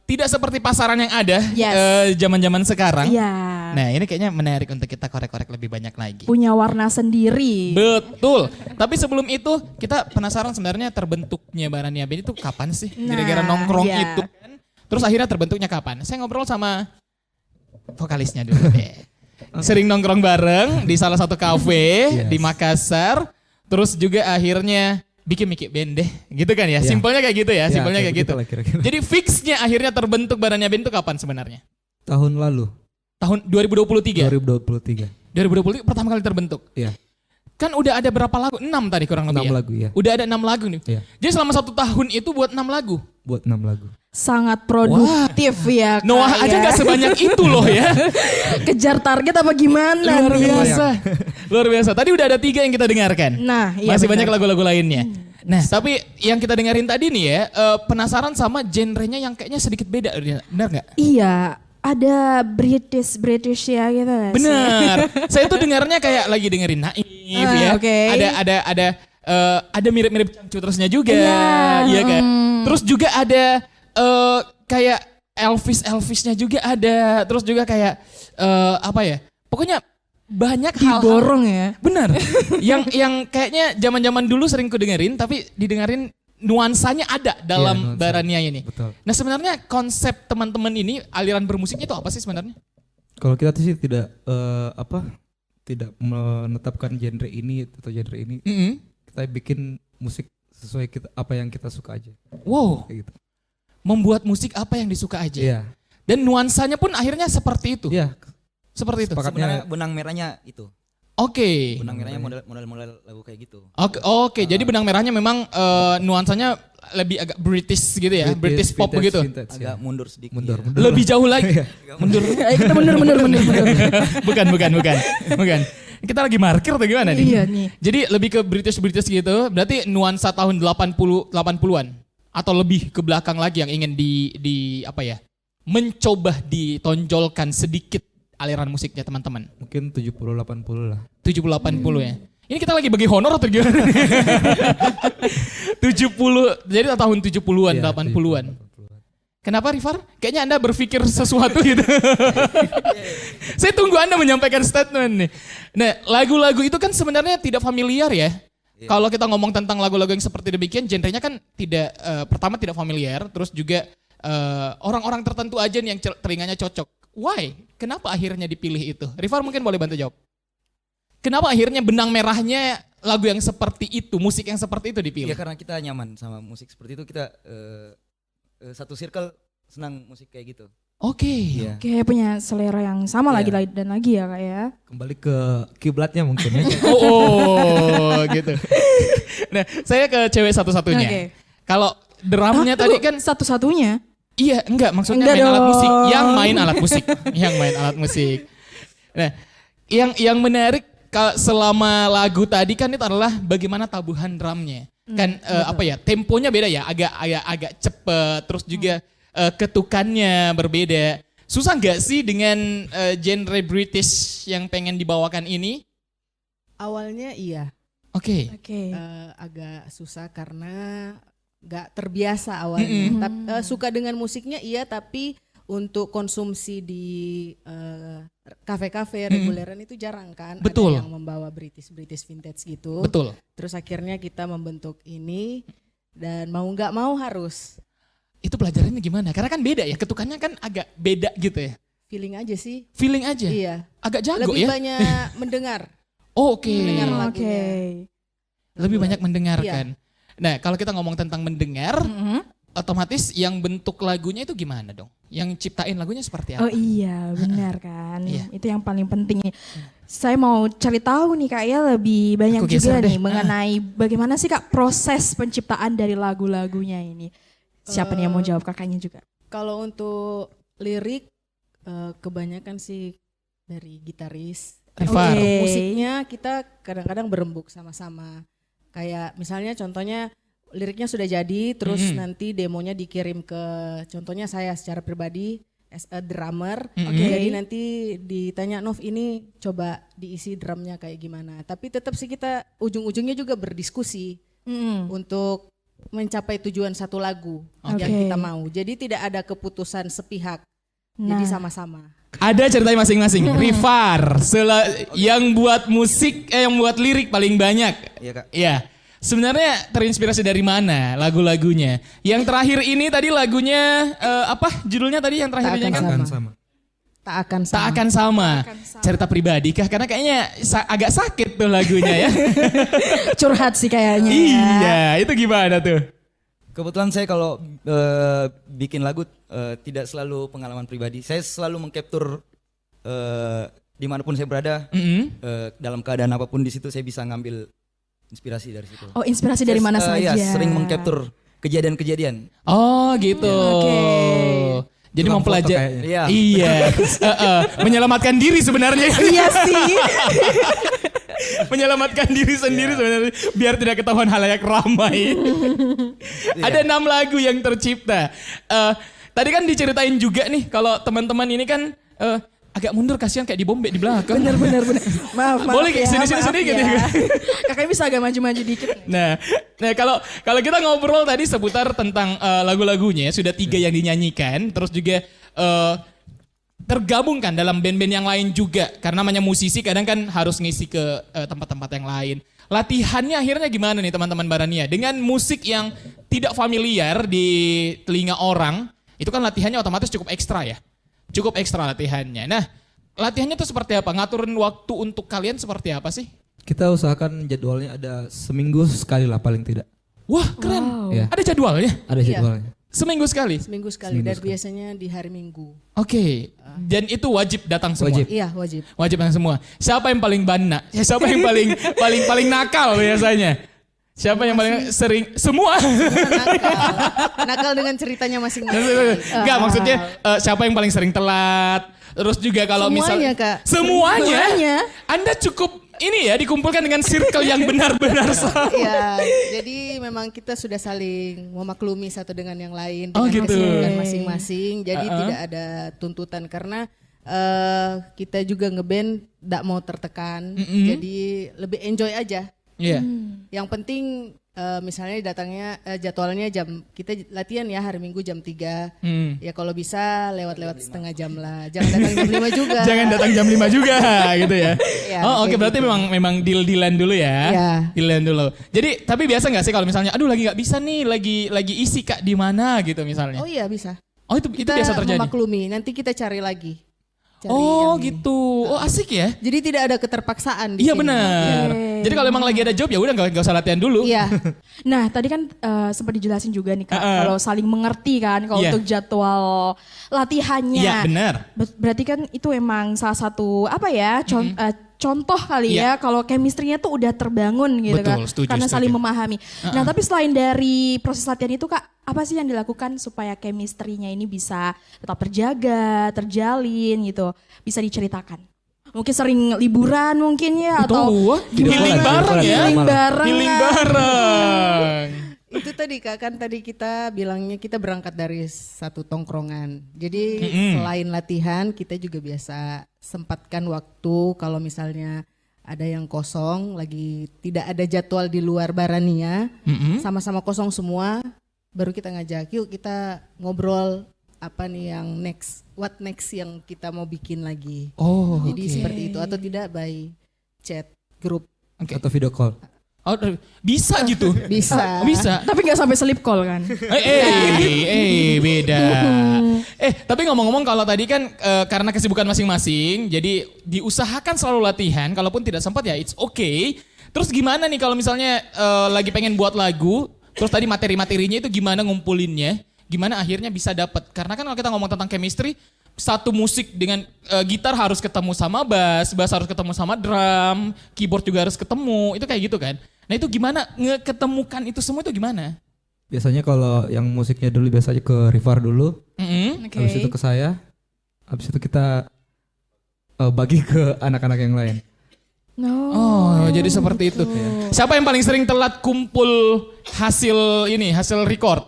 D: tidak seperti pasaran yang ada zaman-zaman sekarang. Nah, ini kayaknya menarik untuk kita korek-korek lebih banyak lagi.
C: Punya warna sendiri.
D: Betul. Tapi sebelum itu kita penasaran sebenarnya terbentuknya Barania Band itu kapan sih? Gara-gara nongkrong itu kan. Terus akhirnya terbentuknya kapan? Saya ngobrol sama vokalisnya dulu deh. Sering nongkrong bareng di salah satu kafe di Makassar. Terus juga akhirnya bikin band deh, gitu kan ya? Simpelnya kayak gitu ya, simpelnya kayak gitu. Jadi fixnya akhirnya terbentuk Barania Band itu kapan sebenarnya?
B: Tahun lalu.
D: Tahun 2023?
B: 2023
D: pertama kali terbentuk?
B: Iya.
D: Kan udah ada berapa lagu? 6 tadi kurang lebih
B: 6 lagu ya.
D: Udah ada 6 lagu nih.
B: Iya.
D: Jadi selama 1 tahun itu buat 6 lagu?
B: Buat 6 lagu.
C: Sangat produktif ya Kak.
D: Noah aja gak sebanyak itu loh ya.
C: Kejar target apa gimana?
D: Luar biasa. Luar biasa. Tadi udah ada 3 yang kita dengarkan.
C: Nah, iya
D: masih
C: benar.
D: banyak lagu-lagu lainnya. Nah, tapi yang kita dengerin tadi nih ya, penasaran sama genrenya yang kayaknya sedikit beda. Benar gak?
C: Iya, ada British ya gitu.
D: Benar. Saya tuh dengarnya kayak lagi dengerin Naif ya.
C: Okay.
D: Ada mirip-mirip Cangcutrusnya juga.
C: Iya
D: kan? Terus juga ada kayak Elvisnya juga ada. Terus juga kayak apa ya? Pokoknya banyak hal
C: borong ya.
D: Benar. yang kayaknya zaman-zaman dulu sering ku dengerin tapi didengerin nuansanya ada dalam Barania ini.
B: Betul.
D: Nah, sebenarnya konsep teman-teman ini aliran bermusiknya itu apa sih sebenarnya?
B: Kalau kita tuh sih tidak tidak menetapkan genre ini atau genre ini. Kita bikin musik sesuai apa yang kita suka aja.
D: Wow.
B: Kayak gitu.
D: Membuat musik apa yang disuka aja.
B: Iya.
D: Dan nuansanya pun akhirnya seperti itu.
B: Iya.
D: Seperti itu.
E: Sebenarnya benang merahnya itu.
D: Oke.
E: Benang merahnya model lagu kayak gitu.
D: Oke. Jadi benang merahnya memang nuansanya lebih agak British gitu ya, British pop begitu.
E: Agak mundur sedikit.
B: Mundur.
D: Lebih jauh lagi. Mundur.
C: Kita mundur.
D: Bukan. Kita lagi markir atau gimana nih?
C: Iya nih.
D: Jadi lebih ke British gitu, berarti nuansa tahun 80-an atau lebih ke belakang lagi yang ingin mencoba ditonjolkan sedikit aliran musiknya teman-teman.
B: Mungkin 70-80 lah.
D: 70-80 ya. Ini kita lagi bagi honor atau gimana? 70, jadi tahun 70-an,
B: Iya,
D: 80-an. Kenapa Rifar? Kayaknya Anda berpikir sesuatu gitu. Saya tunggu Anda menyampaikan statement nih. Nah, lagu-lagu itu kan sebenarnya tidak familiar ya. Kalau kita ngomong tentang lagu-lagu yang seperti demikian, genrenya kan tidak, pertama tidak familiar, terus juga orang-orang tertentu aja nih yang telinganya cocok. Why? Kenapa akhirnya dipilih itu? Rifar mungkin boleh bantu jawab. Kenapa akhirnya benang merahnya lagu yang seperti itu, musik yang seperti itu dipilih?
E: Ya karena kita nyaman sama musik seperti itu, kita satu circle senang musik kayak gitu.
D: Oke.
E: Yeah.
C: Oke, punya selera yang sama lagi dan lagi ya Kak ya.
B: Kembali ke kiblatnya mungkin ya.
D: Oh, gitu. Nah, saya ke cewek satu-satunya.
C: Oke.
D: Kalau drumnya tadi kan
C: satu-satunya.
D: Iya, enggak, maksudnya main alat musik, yang main alat musik. Nah, yang menarik selama lagu tadi kan itu adalah bagaimana tabuhan drumnya. Kan temponya beda ya, agak cepet, terus juga ketukannya berbeda. Susah nggak sih dengan genre British yang pengen dibawakan ini?
F: Awalnya iya.
D: Oke.
F: Agak susah karena nggak terbiasa awalnya. Suka dengan musiknya iya, tapi untuk konsumsi di kafe-kafe reguleran itu jarang kan.
D: Betul.
F: Ada yang membawa British vintage gitu.
D: Betul.
F: Terus akhirnya kita membentuk ini dan mau nggak mau harus.
D: Itu pelajarannya gimana? Karena kan beda ya, ketukannya kan agak beda gitu ya.
F: Feeling aja sih.
D: Feeling aja?
F: Iya.
D: Agak jago
F: Lebih
D: ya?
F: banyak mendengar.
D: Oke.
F: Mendengar lagunya.
D: Lebih banyak mendengarkan. Nah, kalau kita ngomong tentang mendengar, otomatis yang bentuk lagunya itu gimana dong? Yang ciptain lagunya seperti apa?
C: Oh iya, benar kan. Itu yang paling penting. Saya mau cari tahu nih Kak ya, lebih banyak juga nih mengenai bagaimana sih Kak proses penciptaan dari lagu-lagunya ini. Siapa nih yang mau jawab, kakaknya juga?
F: Kalau untuk lirik, kebanyakan sih dari gitaris. Untuk musiknya kita kadang-kadang berembuk sama-sama. Kayak misalnya contohnya liriknya sudah jadi, terus nanti demonya dikirim ke, contohnya saya secara pribadi as a drummer. Jadi nanti ditanya, Nov ini coba diisi drumnya kayak gimana. Tapi tetap sih kita ujung-ujungnya juga berdiskusi untuk mencapai tujuan satu lagu yang kita mau. Jadi tidak ada keputusan sepihak. Jadi sama-sama.
D: Ada ceritanya masing-masing. Rifar, yang buat musik, yang buat lirik paling banyak.
E: Iya Kak.
D: Iya. Sebenarnya terinspirasi dari mana lagu-lagunya? Yang terakhir ini tadi lagunya apa? Judulnya tadi yang terakhir ini kan?
F: Tak akan
D: sama. Cerita pribadi kah? Karena kayaknya agak sakit tuh lagunya ya.
C: Curhat sih kayaknya.
D: Iya, itu gimana tuh?
E: Kebetulan saya kalau bikin lagu tidak selalu pengalaman pribadi. Saya selalu mengcapture dimanapun saya berada, dalam keadaan apapun di situ saya bisa ngambil inspirasi dari situ.
C: Oh, inspirasi dari mana saja?
E: Iya, sering mengcapture kejadian-kejadian.
D: Oh, gitu. Jadi mempelajari. Iya. Menyelamatkan diri sebenarnya.
C: Iya sih.
D: Menyelamatkan diri sendiri sebenarnya biar tidak ketahuan halayak ramai. Ada 6 lagu yang tercipta. Tadi kan diceritain juga nih kalau teman-teman ini kan agak mundur, kasihan kayak dibombek di belakang.
C: Bener. Maaf
D: boleh
C: ya,
D: sini gitu.
C: Kakaknya bisa agak maju-maju dikit.
D: Nah kalau kita ngobrol tadi seputar tentang lagu-lagunya, sudah 3 yang dinyanyikan, terus juga tergabungkan dalam band-band yang lain juga. Karena namanya musisi kadang kan harus ngisi ke tempat-tempat yang lain. Latihannya akhirnya gimana nih teman-teman Barania? Dengan musik yang tidak familiar di telinga orang, itu kan latihannya otomatis cukup ekstra ya. Cukup ekstra latihannya. Nah, latihannya tuh seperti apa? Ngaturin waktu untuk kalian seperti apa sih?
B: Kita usahakan jadwalnya ada seminggu sekali lah paling tidak.
D: Wah, keren.
C: Wow.
B: Ya.
D: Ada jadwalnya?
B: Ada jadwalnya.
D: Seminggu sekali?
F: Seminggu sekali, dan biasanya di hari Minggu.
D: Oke, dan itu wajib datang semua?
B: Wajib.
F: Iya, wajib.
D: Wajib datang semua. Siapa yang paling bana? Siapa yang paling nakal biasanya? Siapa yang paling sering? Semua.
F: Nakal dengan ceritanya masing-masing.
D: Enggak, maksudnya siapa yang paling sering telat? Terus juga kalau
F: semuanya,
D: misalnya
F: Kak.
D: Semuanya. Anda cukup ini ya dikumpulkan dengan circle yang benar-benar sama.
F: Iya, jadi memang kita sudah saling memaklumi satu dengan yang lain
D: Oh,
F: dengan
D: gitu.
F: kesibukan masing-masing. Jadi
D: Uh-uh.
F: tidak ada tuntutan karena kita juga ngeband tidak mau tertekan.
D: Mm-mm.
F: Jadi lebih enjoy aja.
D: Iya.
F: Yang penting misalnya datangnya jadwalnya kita latihan ya hari Minggu jam 3. Ya kalau bisa lewat-lewat setengah jam lah. Jangan datang jam 5 juga.
D: Jangan datang jam 5 juga gitu ya.
F: Ya,
D: Oh oke,
F: kayak
D: berarti
F: gitu.
D: memang deal-dealan dulu ya.
F: Iya.
D: Deal-dealan dulu. Jadi tapi biasa nggak sih kalau misalnya aduh lagi nggak bisa nih, lagi isi Kak di mana gitu misalnya.
F: Oh iya bisa.
D: Oh itu
F: Kita
D: biasa terjadi.
F: memaklumi, nanti kita cari lagi.
D: Oh gitu. Oh asik ya.
F: Jadi tidak ada keterpaksaan di
D: Iya
F: sini.
D: benar. Jadi kalau emang lagi ada job ya udah nggak usah latihan dulu.
F: Iya.
C: Nah tadi kan sempat dijelasin juga nih Kak,
D: Uh-uh.
C: kalau saling mengerti kan kalau
D: Iya.
C: untuk jadwal latihannya.
D: Iya benar.
C: Berarti kan itu emang salah satu apa ya contoh kali
D: Iya.
C: ya kalau chemistry-nya tuh udah terbangun gitu
D: Betul,
C: kan.
D: setuju,
C: Karena
D: setuju.
C: saling memahami.
D: Uh-uh.
C: Nah tapi selain dari proses latihan itu Kak, apa sih yang dilakukan supaya chemistry-nya ini bisa tetap terjaga, terjalin gitu. Bisa diceritakan. Mungkin sering liburan mungkin ya atau
D: healing bareng ya.
C: Healing bareng.
D: Healing
C: kan.
F: bareng. Itu tadi Kak, kan tadi kita bilangnya kita berangkat dari satu tongkrongan. Jadi selain latihan kita juga biasa sempatkan waktu kalau misalnya ada yang kosong, lagi tidak ada jadwal di luar Barania, sama-sama kosong semua, baru kita ngajak yuk kita ngobrol apa nih yang what next yang kita mau bikin lagi.
D: Oh,
F: jadi
D: oke.
F: seperti itu atau tidak by chat grup.
B: Atau video call.
D: Oh, bisa gitu.
F: Bisa.
D: Bisa.
C: Tapi nggak sampai sleep call kan?
D: Beda. Tapi ngomong-ngomong kalau tadi kan karena kesibukan masing-masing, jadi diusahakan selalu latihan. Kalaupun tidak sempat ya it's okay. Terus gimana nih kalau misalnya lagi pengen buat lagu, terus tadi materi-materinya itu gimana ngumpulinnya? Gimana akhirnya bisa dapat? Karena kan kalau kita ngomong tentang chemistry, satu musik dengan gitar harus ketemu sama bass harus ketemu sama drum, keyboard juga harus ketemu. Itu kayak gitu kan? Nah itu gimana ngeketemukan itu semua itu gimana?
B: Biasanya kalau yang musiknya dulu biasanya ke Rivar dulu, habis
C: Oke.
B: itu ke saya, habis itu kita bagi ke anak-anak yang lain.
D: Oh, jadi seperti itu. Siapa yang paling sering telat kumpul hasil record?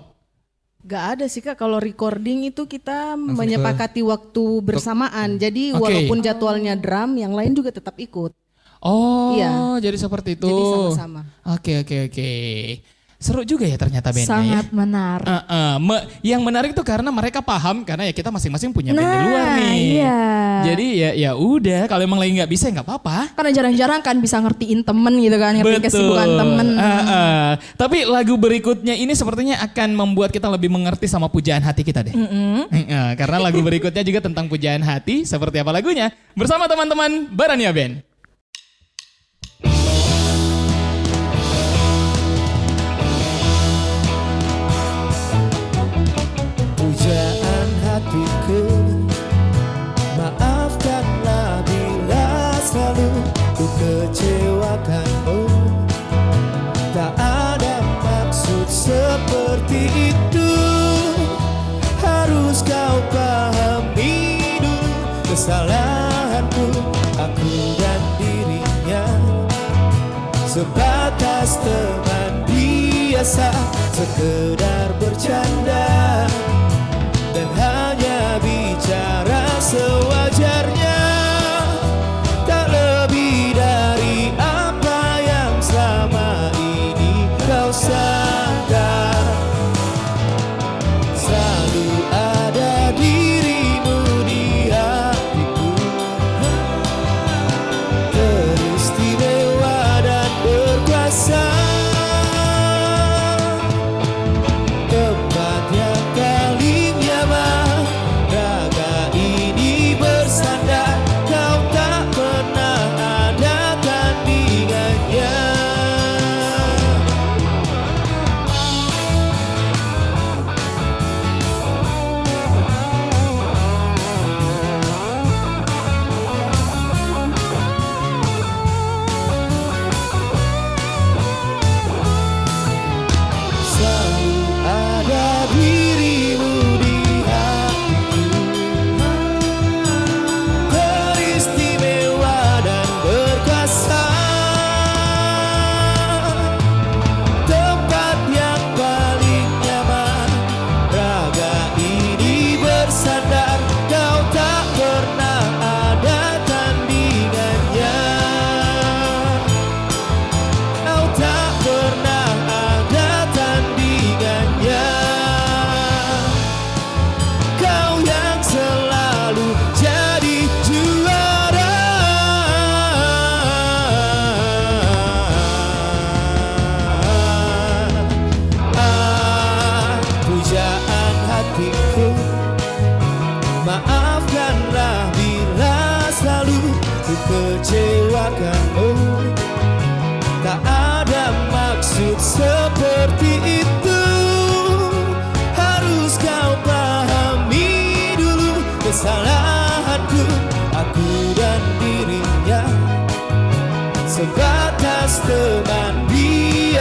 F: Gak ada sih Kak, kalau recording itu kita
B: Langsung
F: menyepakati waktu bersamaan. Jadi
D: Oke.
F: walaupun jadwalnya drum, yang lain juga tetap ikut.
D: Oh,
F: Iya.
D: jadi seperti itu.
F: Jadi sama-sama.
D: Oke. Seru juga ya ternyata bandnya ya.
C: Sangat menarik.
D: Yang menarik tuh karena mereka paham karena ya kita masing-masing punya band di luar nih.
C: Iya.
D: Jadi ya udah kalau emang lagi nggak bisa ya nggak apa-apa.
C: Karena jarang-jarang kan bisa ngertiin temen gitu kan, ngertiin kesibukan temen.
D: Tapi lagu berikutnya ini sepertinya akan membuat kita lebih mengerti sama pujaan hati kita deh. Karena lagu berikutnya juga tentang pujaan hati. Seperti apa lagunya? Bersama teman-teman Barania Band.
J: Pujaan hatiku, maafkanlah bila selalu ku kecewakanmu. Tak ada maksud seperti itu, harus kau pahami dulu kesalahanku. Aku dan dirinya sebatas teman biasa, sekedar bercanda dan hanya bicara sewajarnya, tak lebih dari apa yang selama ini kau sangka. Selalu ada dirimu di hatiku, teristimewa dan berkuasa. Tempat yang paling nyaman, raga ini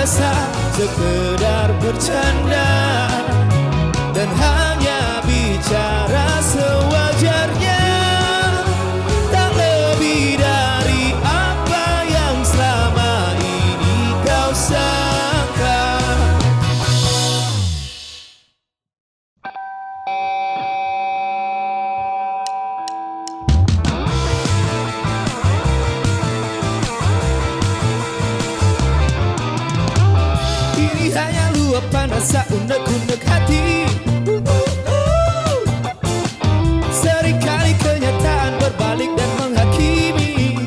J: biasa, sekedar bercanda, dan hanya bicara sewajarnya, tak lebih dari apa yang selama ini kau sangka. Ini hanya luapan rasa unek-unek hati. Seringkali kenyataan berbalik dan menghakimi.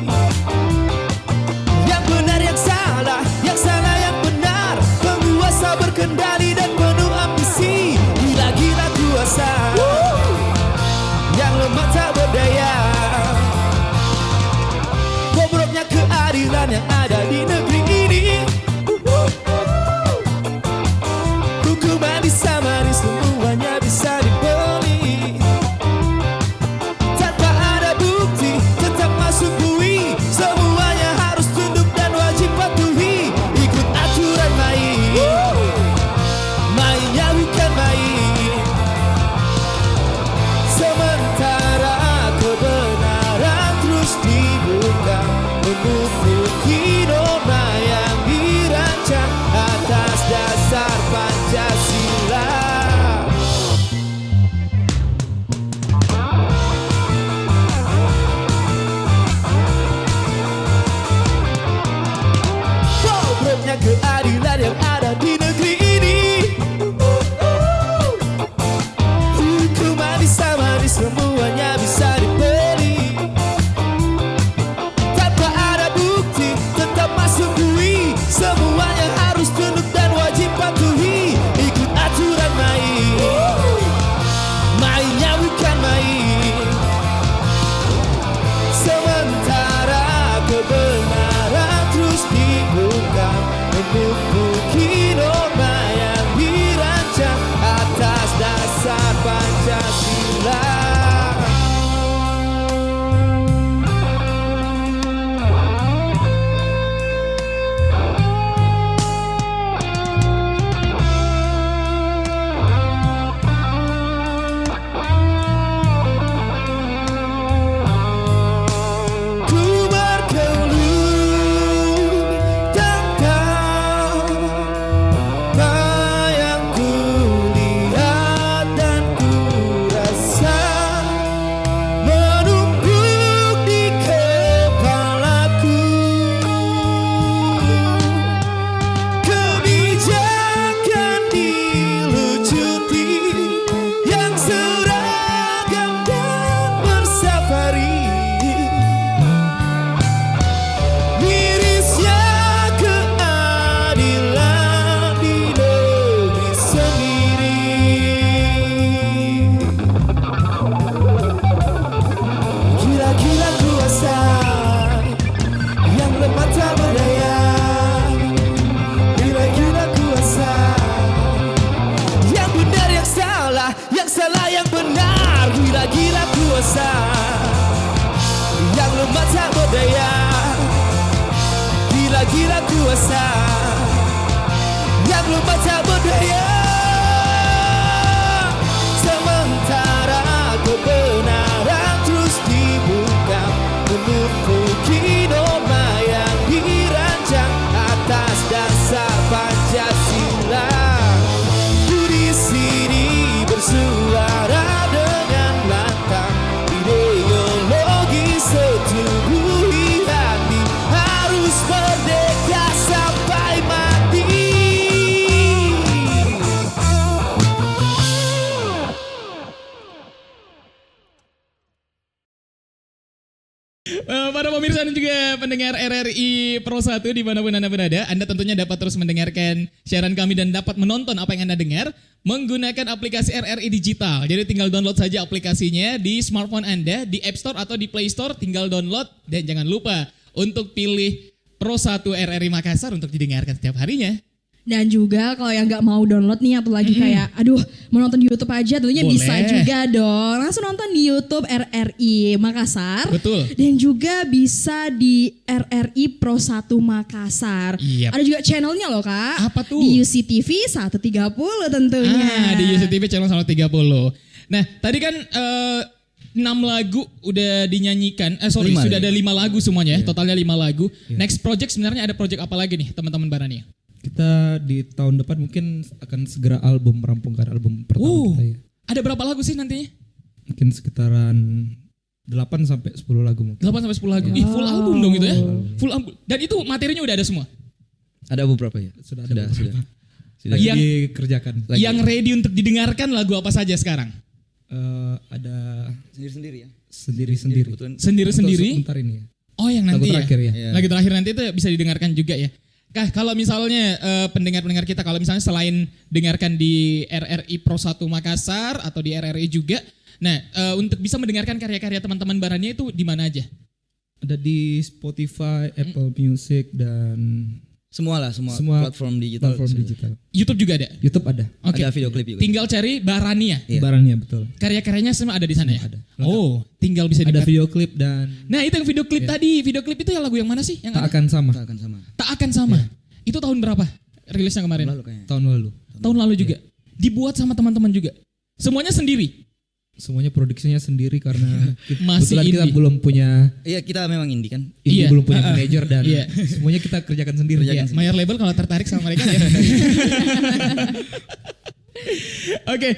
J: Yang benar yang salah yang benar. Penguasa berkendali dan penuh ambisi. Gila-gila kuasa, yang lemah tak berdaya. Bobroknya keadilan yang ada di negeri ini. Hukuman disamari, semuanya bisa dibeli. Tanpa ada bukti, tetap masuk bui. Semuanya harus tunduk dan wajib patuhi. Ikut aturan main, mainnya bukan main. Sementara kebenaran terus dibuka, menutupi norma yang dirancang atas dasar Pancasila. Bobroknya keadilan yang ada di negeri ini. Hukuman disamari, semuanya bisa dibeli. Tanpa ada bukti, tetap masuk bui. Semuanya harus tunduk dan wajib patuhi. Ikut aturan main, mainnya bukan main. Sementara kebenaran terus dibuka, menutupi norma yang dirancang atas dasar Pancasila. Ku berkeluh tentang apa yang ku lihat dan ku rasa, menumpuk di kepalaku. Kebijakan dilucuti yang seragam dan bersafari. Mirisnya keadilan di negeri sendiri. Gila-gila kuasa, yang lemah tak berdaya. Gila-gila kuasa, yang benar yang salah yang benar. Gila-gila kuasa, yang lemah tak berdaya. Gila-gila kuasa, yang lemah tak berdaya. Sementara kebenaran terus dibuka, menutupi norma yang dirancang atas dasar Pancasila. Ku di sini bersuara dengan lantang, ideologi setubuh hati harus merdeka sampai mati.
D: Para pemirsa dan juga pendengar RRI Pro 1 dimanapun Anda berada, Anda tentunya dapat terus mendengarkan siaran kami dan dapat menonton apa yang Anda dengar menggunakan aplikasi RRI Digital. Jadi tinggal download saja aplikasinya di smartphone Anda, di App Store atau di Play Store, tinggal download. Dan jangan lupa untuk pilih Pro 1 RRI Makassar untuk didengarkan setiap harinya.
C: Dan juga kalau yang nggak mau download nih atau lagi kayak aduh mau nonton di YouTube aja tentunya
D: Boleh.
C: bisa juga dong. Langsung nonton di YouTube RRI Makassar.
D: Betul.
C: Dan juga bisa di RRI Pro 1 Makassar.
D: Yap.
C: Ada juga channelnya loh Kak.
D: Apa tuh?
C: Di UCTV 130 tentunya.
D: Di UCTV channel 130. Nah tadi kan 6 lagu udah dinyanyikan. Sudah ada 5 lagu semuanya ya. Totalnya 5 lagu. Next project sebenarnya ada project apa lagi nih teman-teman Barania?
B: Kita di tahun depan mungkin akan segera merampungkan album pertama kita ya.
D: Ada berapa lagu sih nantinya?
B: Mungkin sekitaran 8 sampai 10 lagu mungkin.
D: 8 sampai 10 lagu. Ih, full album dong itu ya. Full album. Dan itu materinya udah ada semua.
E: Ada beberapa ya.
B: Sudah.
E: Lagi
B: dikerjakan.
D: Yang ready untuk didengarkan lagu apa saja sekarang?
B: Ada
E: sendiri-sendiri ya.
B: Sendiri-sendiri.
D: Sendiri-sendiri.
B: Sebentar ini ya.
D: Oh yang nanti
B: lagu terakhir ya.
D: Lagu terakhir nanti itu bisa didengarkan juga ya. Kah, kalau misalnya pendengar-pendengar kita, kalau misalnya selain dengarkan di RRI Pro 1 Makassar atau di RRI juga, nah untuk bisa mendengarkan karya-karya teman-teman Barania itu di mana aja?
B: Ada di Spotify, Apple Music dan
E: semua platform digital.
D: YouTube juga ada?
B: YouTube ada.
D: Oke.
E: Ada video klip juga.
D: Tinggal cari Barania.
B: Iya. Barania betul.
D: Karya-karyanya semua ada di sana ya?
B: Ada.
D: Oh, tinggal bisa
B: ada video klip dan.
D: Nah itu yang video klip tadi. Video klip itu yang lagu yang mana sih? Yang
B: Tak akan sama.
D: Tak akan sama. Itu tahun berapa? Rilisnya kemarin?
B: Tahun lalu.
D: Tahun lalu juga. Dibuat sama teman-teman juga. Semuanya sendiri.
B: Semuanya produksinya sendiri karena
D: Masih
B: kebetulan kita
D: indie.
B: belum punya.
E: Iya kita memang indie kan.
B: Indie belum punya manajer dan semuanya kita kerjakan sendiri.
D: Mayor label kalau tertarik sama mereka ya. Oke,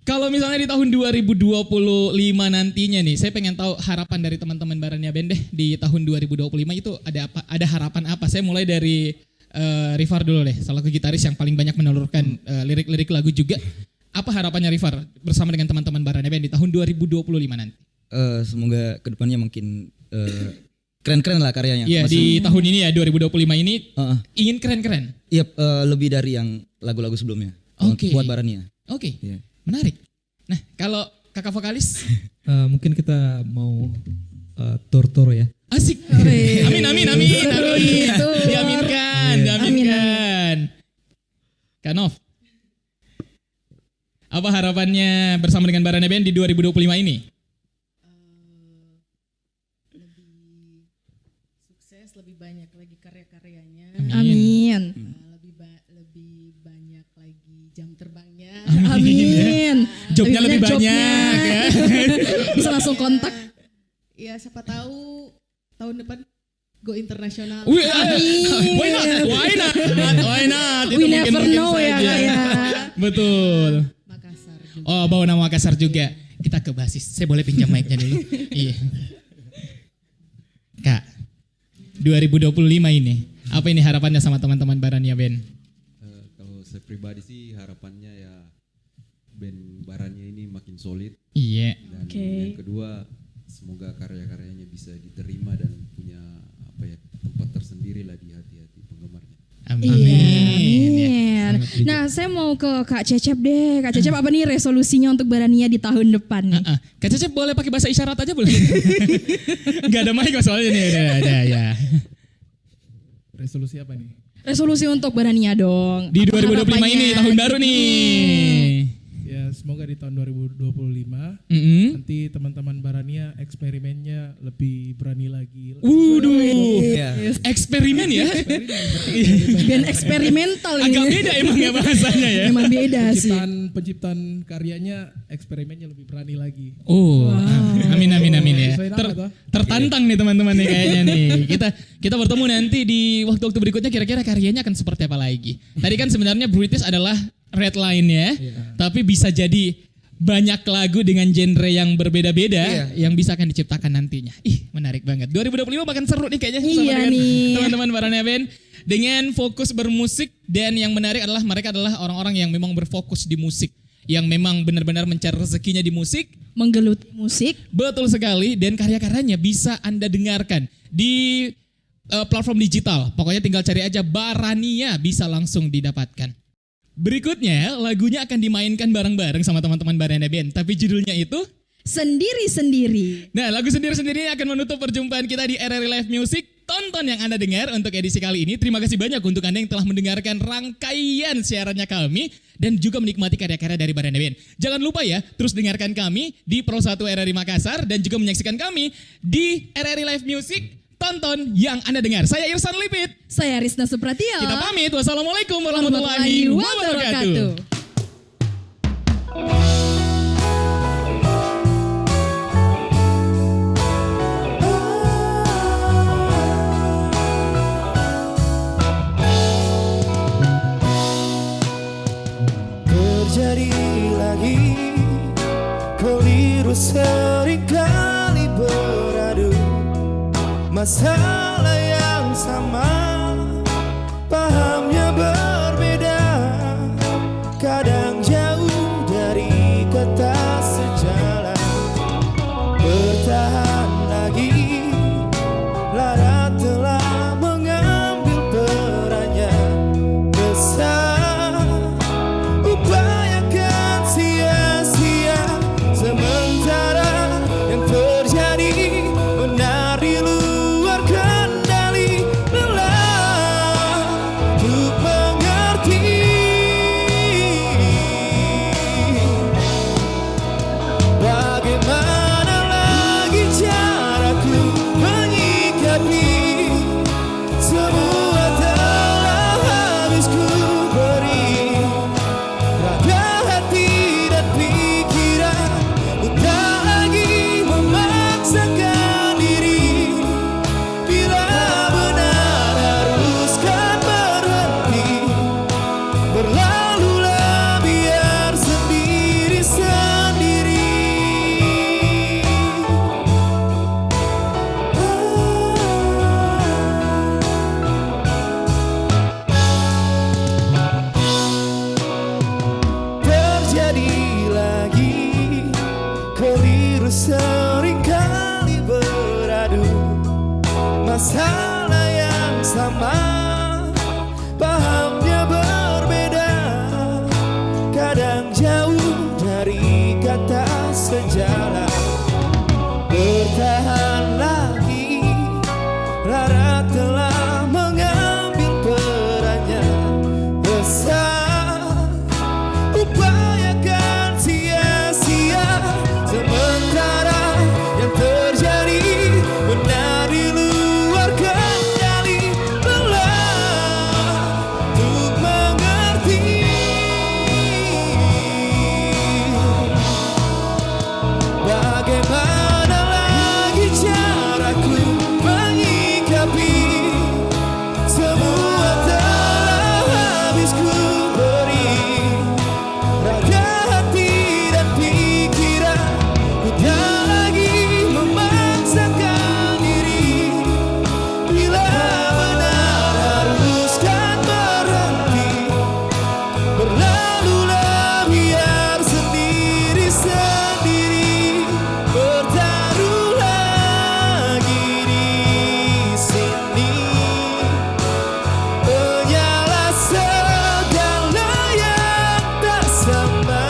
D: kalau misalnya di tahun 2025 nantinya nih, saya pengen tahu harapan dari teman-teman Barania Band deh di tahun 2025 itu ada apa? Ada harapan apa? Saya mulai dari Rifar dulu deh, salah satu gitaris yang paling banyak menelurkan lirik-lirik lagu juga. Apa harapannya Rifar bersama dengan teman-teman Barania Band di tahun 2025 nanti?
E: Semoga kedepannya makin keren-keren lah karyanya.
D: Iya di tahun ini ya 2025 ini ingin keren-keren.
E: Iya lebih dari yang lagu-lagu sebelumnya.
D: Oke.
E: Buat Barania.
D: Oke. Menarik. Nah kalau kakak vokalis?
B: Mungkin kita mau tour ya.
D: Asik. Amin. Diaminkan. Kanov. Apa harapannya bersama dengan Barania Band di 2025 ini?
F: Lebih sukses, lebih banyak lagi karya-karyanya.
C: Amin.
F: Lebih banyak lagi jam terbangnya.
C: Amin.
D: Jobnya lebih banyak ya.
C: Bisa langsung kontak.
F: Ya siapa tahu tahun depan go internasional.
D: Why not?
C: We never know ya kayak.
D: Betul. Oh bawa nama Makassar juga. Kita ke basis. Saya boleh pinjam mic-nya dulu? Iya. Kak, 2025 ini, apa ini harapannya sama teman-teman Barania Band?
G: Kalau saya pribadi sih harapannya ya band Barania ini makin solid.
D: Iya.
G: Dan yang kedua, semoga karya-karyanya bisa diterima dan punya tempat tersendiri lah di hati-hati penggemarnya.
C: Amin. Nah, saya mau ke Kak Cecep deh. Kak Cecep apa nih resolusinya untuk Barania di tahun depan nih?
D: Kak Cecep boleh pakai bahasa isyarat aja boleh? Gak ada mic soalnya nih. Ada ya.
H: Resolusi apa nih?
C: Resolusi untuk Barania dong.
D: Di 2025 ini tahun baru nih.
H: Ya semoga di tahun 2025 nanti teman-teman Barania eksperimennya lebih berani lagi.
D: Eksperimen ya?
C: Band eksperimental ini.
D: Agak beda emang ya bahasanya ya.
C: Emang beda sih.
H: Penciptaan karyanya eksperimennya lebih berani lagi.
D: Amin ya. Tertantang nih teman-teman nih kayaknya nih. Kita bertemu nanti di waktu-waktu berikutnya kira-kira karyanya akan seperti apa lagi. Tadi kan sebenarnya British adalah red line ya, tapi bisa jadi banyak lagu dengan genre yang berbeda-beda yang bisa akan diciptakan nantinya. Ih menarik banget. 2025 bahkan seru nih kayaknya sama dengan teman-teman Barania Band dengan fokus bermusik, dan yang menarik adalah mereka adalah orang-orang yang memang berfokus di musik, yang memang benar-benar mencari rezekinya di musik,
C: menggeluti musik.
D: Betul sekali, dan karya-karyanya bisa Anda dengarkan di platform digital. Pokoknya tinggal cari aja Barania, bisa langsung didapatkan. Berikutnya lagunya akan dimainkan bareng-bareng sama teman-teman Barania Band, tapi judulnya itu
C: Sendiri-sendiri.
D: Nah lagu Sendiri-sendiri akan menutup perjumpaan kita di RRI Live Music tonton yang Anda dengar untuk edisi kali ini. Terima kasih banyak untuk Anda yang telah mendengarkan rangkaian siarannya kami dan juga menikmati karya-karya dari Baranda Band. Jangan lupa ya, terus dengarkan kami di Pro 1 RRI Makassar dan juga menyaksikan kami di RRI Live Music. Tonton yang Anda dengar. Saya Irsan Lipit.
C: Saya Risna Supratio.
D: Kita pamit. Wassalamualaikum warahmatullahi wabarakatuh.
J: Terjadi lagi keliru seringkali beradu, masalah yang sama, pahamnya berbeda, kadang jauh dari kata sejalan. Bertahan lagi, lara telah mengambil perannya, besar upayakan sia-sia, sementara yang terjadi benar di luar kendali. Lelah untuk mengerti bagaimana lagi caraku menyikapi semua telah habis ku beri. Raga hati dan pikiran, ku tak lagi memaksakan diri. Bila benar haruskan berhenti, berlalulah biar sendiri-sendiri. Terjadi lagi keliru seringkali beradu, masalah yang sama, pahamnya berbeda, kadang jauh dari kata sejalan. Bertahan lagi, lara telah mengambil perannya, besar upayakan sia-sia, sementara yang terjadi benar di luar kendali. Lelah untuk mengerti bagaimana lagi caraku menyikapi semua telah habis ku beri. Raga hati dan pikiran, ku tak lagi memaksakan diri. Bila benar haruskan berhenti, berlalulah biar sendiri-sendiri. Bertaruh lagi di sini, menyala segala yang tak sama,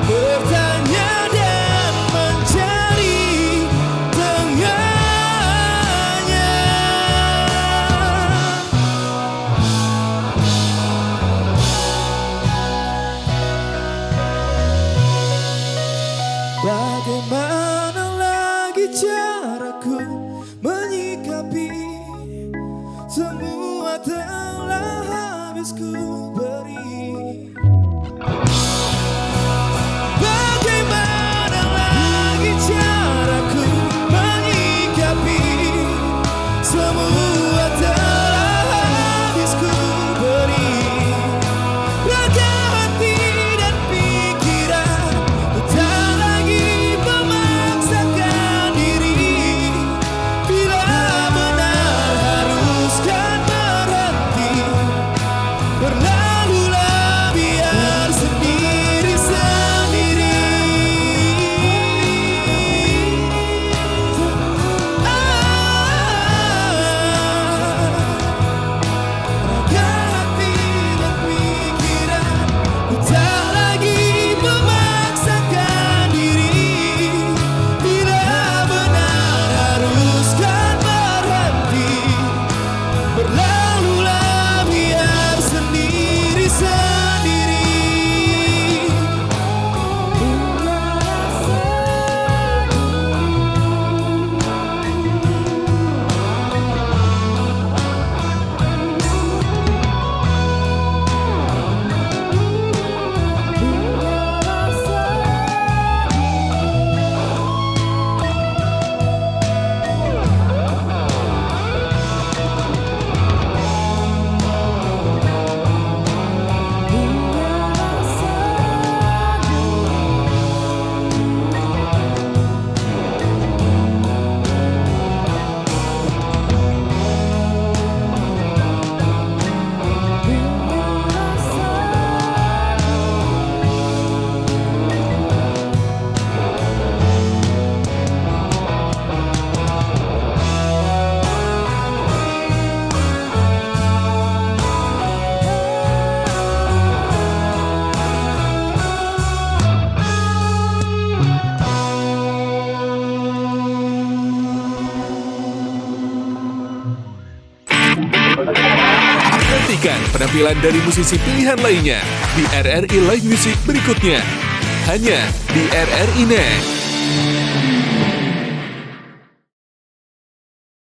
J: bertanya dan mencari tengahnya. Bagaimana lagi caraku menyikapi semua telah habis ku beri. Bagaimana lagi caraku menyikapi semua telah habis ku beri. Raga hati dan pikiran, ku tak lagi memaksakan diri. Bila benar haruskan berhenti, berlalu
A: penampilan dari musisi pilihan lainnya di RRI Live Music berikutnya. Hanya di RRI Net.